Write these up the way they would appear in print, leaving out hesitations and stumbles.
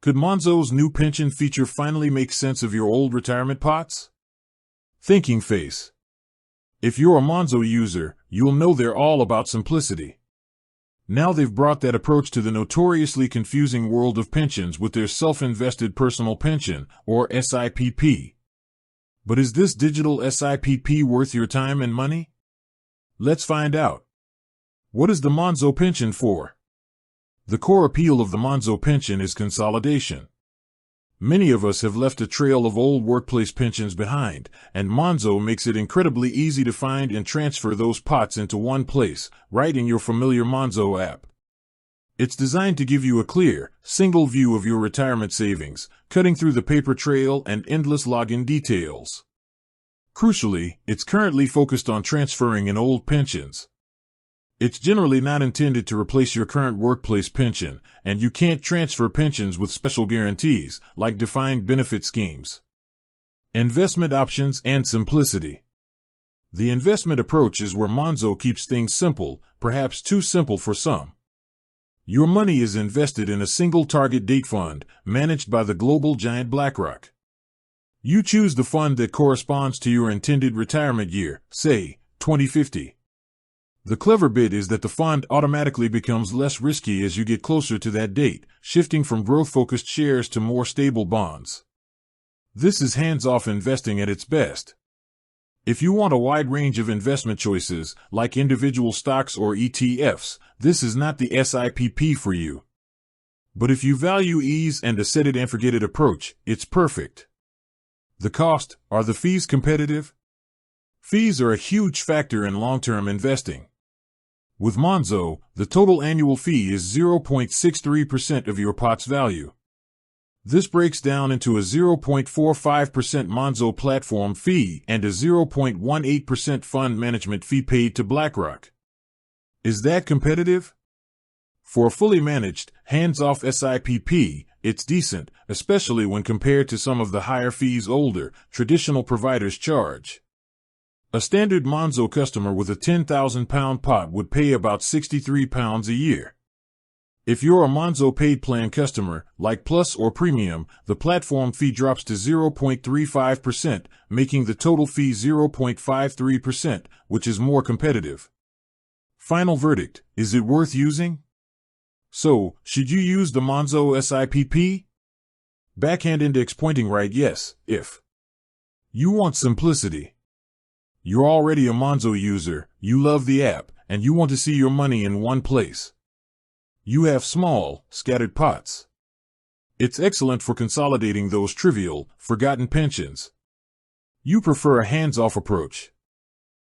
Could Monzo's new pension feature finally make sense of your old retirement pots? Thinking face. If you're a Monzo user, you'll know they're all about simplicity. Now they've brought that approach to the notoriously confusing world of pensions with their self-invested personal pension, or SIPP. But is this digital SIPP worth your time and money? Let's find out. What is the Monzo pension for? The core appeal of the Monzo pension is consolidation. Many of us have left a trail of old workplace pensions behind, and Monzo makes it incredibly easy to find and transfer those pots into one place, right in your familiar Monzo app. It's designed to give you a clear, single view of your retirement savings, cutting through the paper trail and endless login details. Crucially, it's currently focused on transferring in old pensions. It's generally not intended to replace your current workplace pension, and you can't transfer pensions with special guarantees, like defined benefit schemes. Investment options and simplicity. The investment approach is where Monzo keeps things simple, perhaps too simple for some. Your money is invested in a single target date fund, managed by the global giant BlackRock. You choose the fund that corresponds to your intended retirement year, say, 2050. The clever bit is that the fund automatically becomes less risky as you get closer to that date, shifting from growth-focused shares to more stable bonds. This is hands-off investing at its best. If you want a wide range of investment choices, like individual stocks or ETFs, this is not the SIPP for you. But if you value ease and a set-it-and-forget-it approach, it's perfect. The cost: are the fees competitive? Fees are a huge factor in long-term investing. With Monzo, the total annual fee is 0.63% of your pot's value. This breaks down into a 0.45% Monzo platform fee and a 0.18% fund management fee paid to BlackRock. Is that competitive? For a fully managed, hands-off SIPP, it's decent, especially when compared to some of the higher fees older, traditional providers charge. A standard Monzo customer with a £10,000 pot would pay about £63 a year. If you're a Monzo paid plan customer, like Plus or Premium, the platform fee drops to 0.35%, making the total fee 0.53%, which is more competitive. Final verdict: is it worth using? So, should you use the Monzo SIPP? Backhand index pointing right, yes, if you want simplicity. You're already a Monzo user, you love the app, and you want to see your money in one place. You have small, scattered pots. It's excellent for consolidating those trivial, forgotten pensions. You prefer a hands-off approach.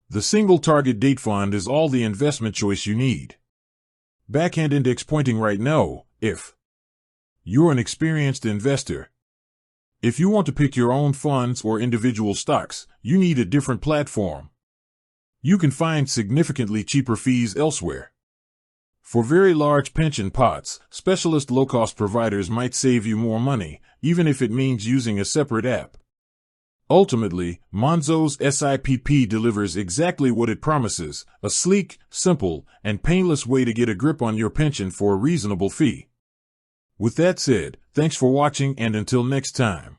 The single target date fund is all the investment choice you need. Backhand index pointing right, no, if you're an experienced investor. If you want to pick your own funds or individual stocks, you need a different platform. You can find significantly cheaper fees elsewhere. For very large pension pots, specialist low-cost providers might save you more money, even if it means using a separate app. Ultimately, Monzo's SIPP delivers exactly what it promises: a sleek, simple, and painless way to get a grip on your pension for a reasonable fee. With that said, thanks for watching, and until next time.